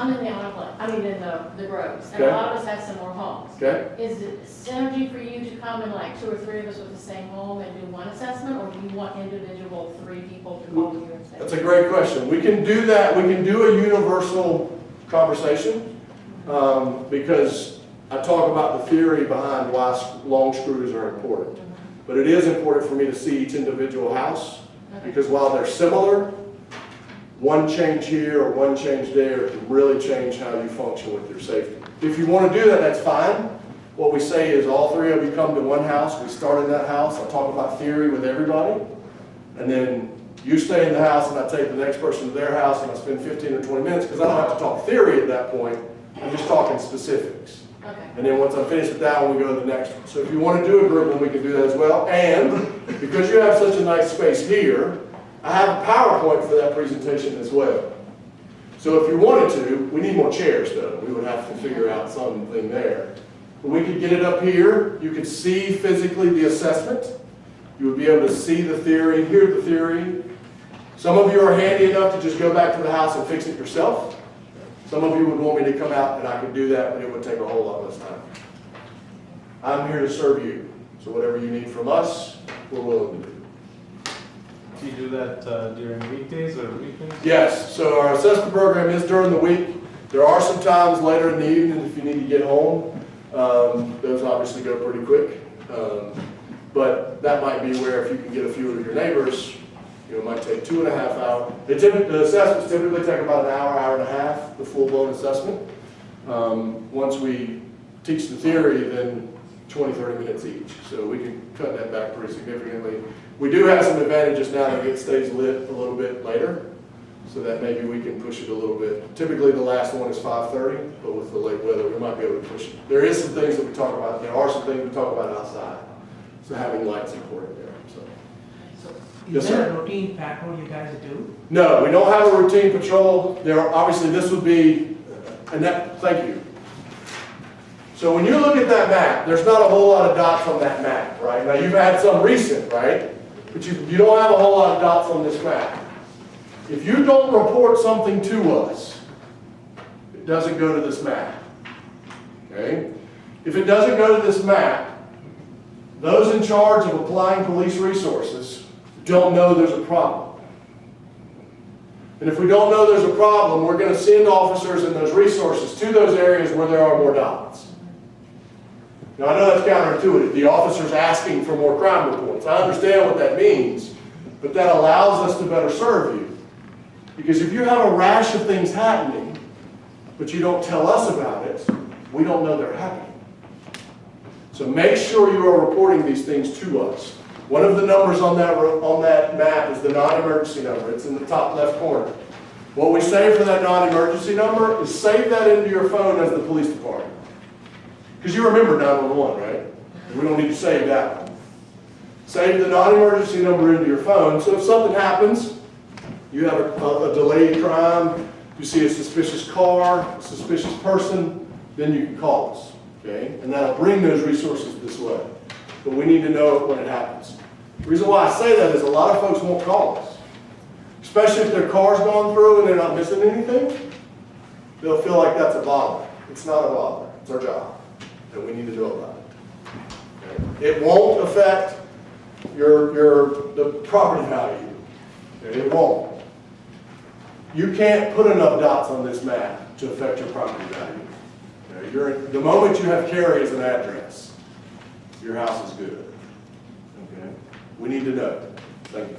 I'm in the Honor, I mean, in the Groves, and Okay. a lot of us have similar homes. Okay? Is it synergy for you to come and like 2 or 3 of us with the same home and do one assessment, or do you want individual 3 people to call you and say? That's a great question. We can do that. We can do a universal conversation because I talk about the theory behind why long screws are important. But it is important for me to see each individual house because while they're similar, one change here or one change there can really change how you function with your safety. If you want to do that, that's fine. What we say is all 3 of you come to one house. We start in that house. I talk about theory with everybody. And then you stay in the house and I take the next person to their house and I spend 15 or 20 minutes because I don't have to talk theory at that point. I'm just talking specifics. Okay. And then once I'm finished with that one, we go to the next one. So if you want to do a group one, we can do that as well. And because you have such a nice space here, I have a PowerPoint for that presentation as well. So if you wanted to, we need more chairs though. We would have to figure out something there. But we could get it up here. You could see physically the assessment. You would be able to see the theory, hear the theory. Some of you are handy enough to just go back to the house and fix it yourself. Some of you would want me to come out and I could do that, but it would take a whole lot less time. I'm here to serve you. So whatever you need from us, we're willing to do. Do you do that during weekdays or weekends? Yes, so our assessment program is during the week. There are some times later in the evening if you need to get home. Those obviously go pretty quick. But that might be where if you can get a few of your neighbors, it might take 2.5 hours. The assessments typically take about an hour, hour and a half, the full-blown assessment. Once we teach the theory, then 20, 30 minutes each. So we can cut that back pretty significantly. We do have some advantages now that it stays lit a little bit later, so that maybe we can push it a little bit. Typically the last one is 5:30, but with the late weather, we might be able to push it. There is some things that we talk about. There are some things we talk about outside. So having lights important there. So. Yes, Is there sir. a routine patrol you guys do? No, we don't have a routine patrol. There are, obviously this would be, and that, thank you. So when you look at that map, there's not a whole lot of dots on that map, right? Now you've had some recent, right? But you don't have a whole lot of dots on this map. If you don't report something to us, it doesn't go to this map, okay? If it doesn't go to this map, those in charge of applying police resources don't know there's a problem. And if we don't know there's a problem, we're going to send officers and those resources to those areas where there are more dots. Now I know that's counterintuitive. The officer's asking for more crime reports. I understand what that means, but that allows us to better serve you. Because if you have a rash of things happening, but you don't tell us about it, we don't know they're happening. So make sure you are reporting these things to us. One of the numbers on that map is the non-emergency number. It's in the top left corner. What we say for that non-emergency number is save that into your phone as the police department. Because you remember 911, right? We don't need to save that one. Save the non-emergency number into your phone, so if something happens, you have a delayed crime, you see a suspicious car, a suspicious person, then you can call us, okay? And that'll bring those resources this way. But we need to know it when it happens. The reason why I say that is a lot of folks won't call us. Especially if their car's gone through and they're not missing anything, they'll feel like that's a bother. It's not a bother, it's our job. And we need to know about it. Okay? It won't affect the property value. Okay? It won't. You can't put enough dots on this map to affect your property value. Okay? The moment you have carry as an address, your house is good. Okay? We need to know. Thank you.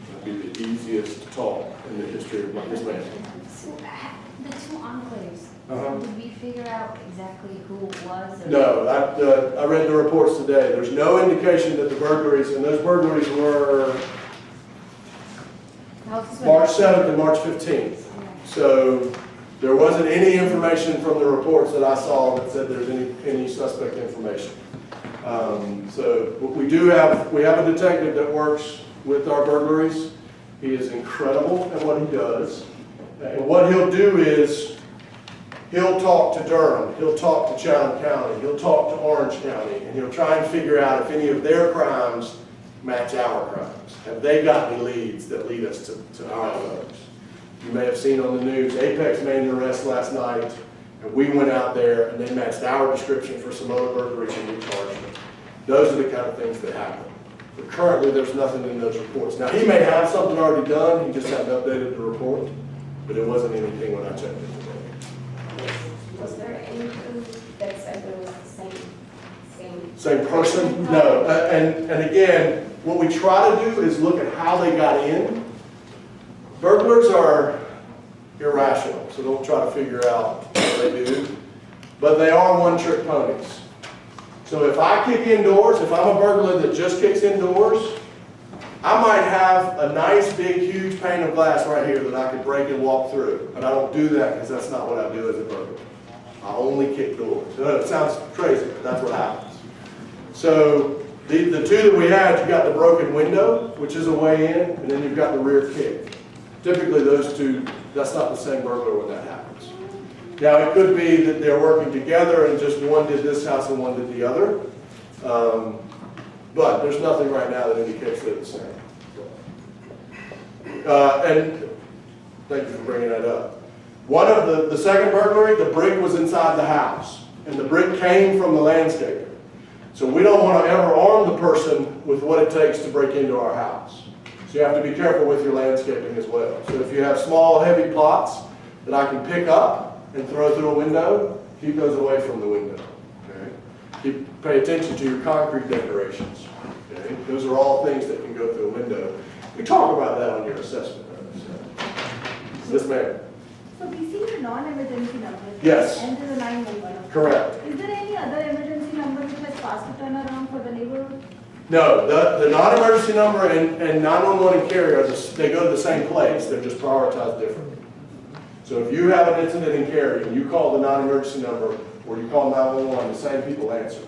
That'll be the easiest talk in the history of this man. So, the 2 enclaves, Uh-huh. did we figure out exactly who it was? Or? No, I read the reports today. There's no indication that the burglaries, and those burglaries were March 7th and March 15th. So there wasn't any information from the reports that I saw that said there's any suspect information. So we have a detective that works with our burglaries. He is incredible at what he does. And what he'll do is he'll talk to Durham, he'll talk to Chatham County, he'll talk to Orange County, and he'll try and figure out if any of their crimes match our crimes? Have they got any leads that lead us to our folks? You may have seen on the news, Apex made an arrest last night, and we went out there and they matched our description for some other burglaries and we charged them. Those are the kind of things that happen. But currently, there's nothing in those reports. Now, he may have something already done, he just hadn't updated the report, but it wasn't anything when I checked it today. Was there anything that said there was the same? Same person? No. And again, what we try to do is look at how they got in. Burglars are irrational, so don't try to figure out what they do. But they are one-trick ponies. So if I kick indoors, if I'm a burglar that just kicks indoors, I might have a nice big huge pane of glass right here that I could break and walk through. But I don't do that because that's not what I do as a burglar. I only kick doors. So it sounds crazy, but that's what happens. So the two that we had, you've got the broken window, which is a way in, and then you've got the rear kick. Typically those two, that's not the same burglar when that happens. Now it could be that they're working together and just one did this house and one did the other. But there's nothing right now that indicates they're the same. And thank you for bringing that up. One of the second burglary, the brick was inside the house, and the brick came from the landscaper. So we don't want to ever arm the person with what it takes to break into our house. So you have to be careful with your landscaping as well. So if you have small, heavy plots that I can pick up and throw through a window, keep those away from the window. Okay? Pay attention to your concrete decorations. Okay? Those are all things that can go through a window. We talk about that on your assessment notice. Yes, ma'am. So we see the non-emergency number. Yes. And there's a 911. Correct. Is there any other emergency number which has faster turnaround for the neighborhood? No, the non-emergency number and 911 and carrier, they go to the same place, they're just prioritized differently. So if you have an incident in Cary and you call the non-emergency number or you call 911, the same people answer.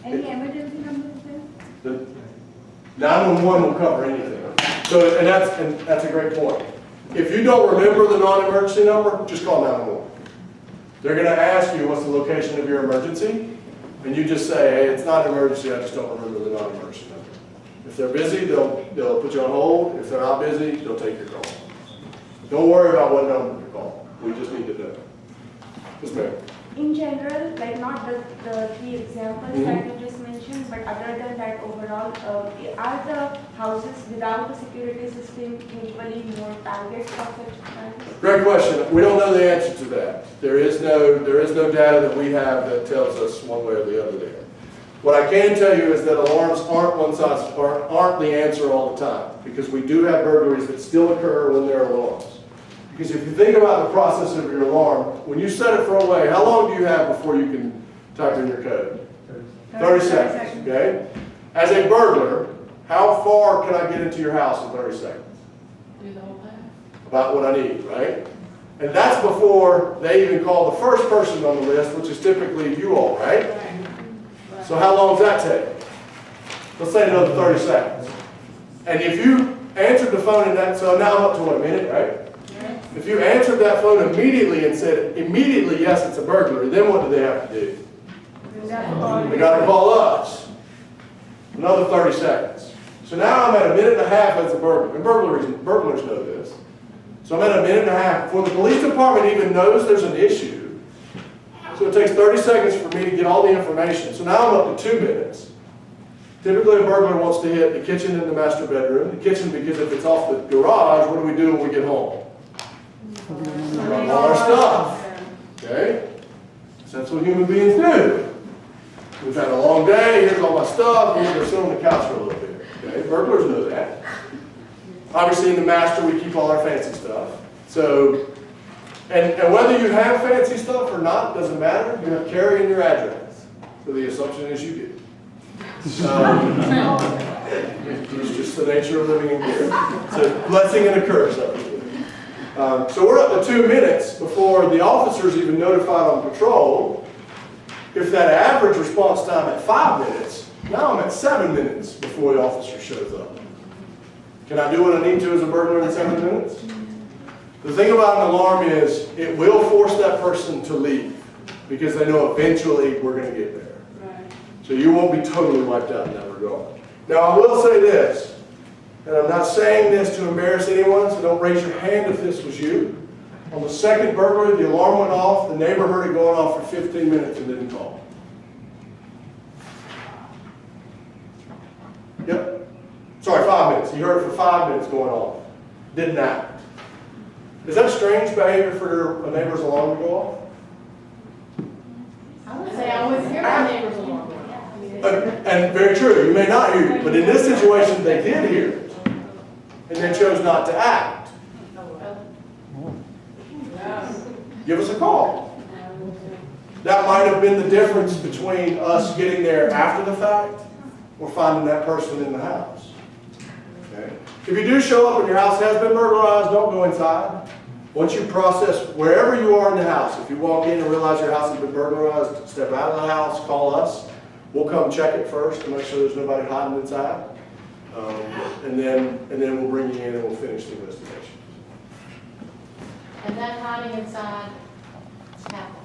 Any emergency number is there? The 911 will cover anything. So, and that's a great point. If you don't remember the non-emergency number, just call 911. They're going to ask you what's the location of your emergency, and you just say, hey, it's not an emergency, I just don't remember the non-emergency number. If they're busy, they'll put you on hold. If they're not busy, they'll take your call. Don't worry about what number to call. We just need to know. Yes, ma'am. In general, like not the three examples that you just mentioned, but other than that overall, are the houses without the security system usually more targets of such crimes? Great question. We don't know the answer to that. There is no data that we have that tells us one way or the other there. What I can tell you is that alarms aren't the answer all the time, because we do have burglaries that still occur when there are alarms. Because if you think about the process of your alarm, when you set it for a way, how long do you have before you can type in your code? 30 seconds, okay? As a burglar, how far can I get into your house in 30 seconds? Do the whole thing. About what I need, right? And that's before they even call the first person on the list, which is typically you all, right? So how long does that take? Let's say another 30 seconds. And if you answered the phone in that, so now I'm up to what, a minute, right? If you answered that phone immediately and said, immediately, yes, it's a burglary, then what do they have to do? They got to call us. Another 30 seconds. So now I'm at a minute and a half as a burglar. And burglars know this. So I'm at a minute and a half before the police department even knows there's an issue. So it takes 30 seconds for me to get all the information. So now I'm up to 2 minutes. Typically a burglar wants to hit the kitchen and the master bedroom. The kitchen, because if it's off the garage, what do we do when we get home? All our stuff. Okay? So that's what human beings do. We've had a long day, here's all my stuff, we're going to sit on the couch for a little bit. Okay? Burglars know that. Obviously in the master we keep all our fancy stuff. So, and whether you have fancy stuff or not, doesn't matter. You have carry in your address. So the assumption is you do. It's just the nature of living in here. It's a blessing and a curse. So we're up to 2 minutes before the officer's even notified on patrol. If that average response time at 5 minutes, now I'm at 7 minutes before the officer shows up. Can I do what I need to as a burglar in 7 minutes? The thing about an alarm is it will force that person to leave because they know eventually we're going to get there. So you won't be totally wiped out in that regard. Now, I will say this, and I'm not saying this to embarrass anyone, so don't raise your hand if this was you. On the second burglary, the alarm went off, the neighbor heard it going off for 15 minutes and didn't call. Yep. Sorry, 5 minutes. He heard it for 5 minutes going off. Didn't act. Is that strange behavior for a neighbor's alarm to go off? I would say I would hear my neighbors alarm. And very true, you may not hear it, but in this situation, they did hear it. And they chose not to act. Give us a call. That might have been the difference between us getting there after the fact or finding that person in the house. Okay? If you do show up and your house has been burglarized, don't go inside. Once you process wherever you are in the house, if you walk in and realize your house has been burglarized, step out of the house, call us. We'll come check it first to make sure there's nobody hiding inside. And then we'll bring you in and we'll finish the investigation. And that hiding inside happens.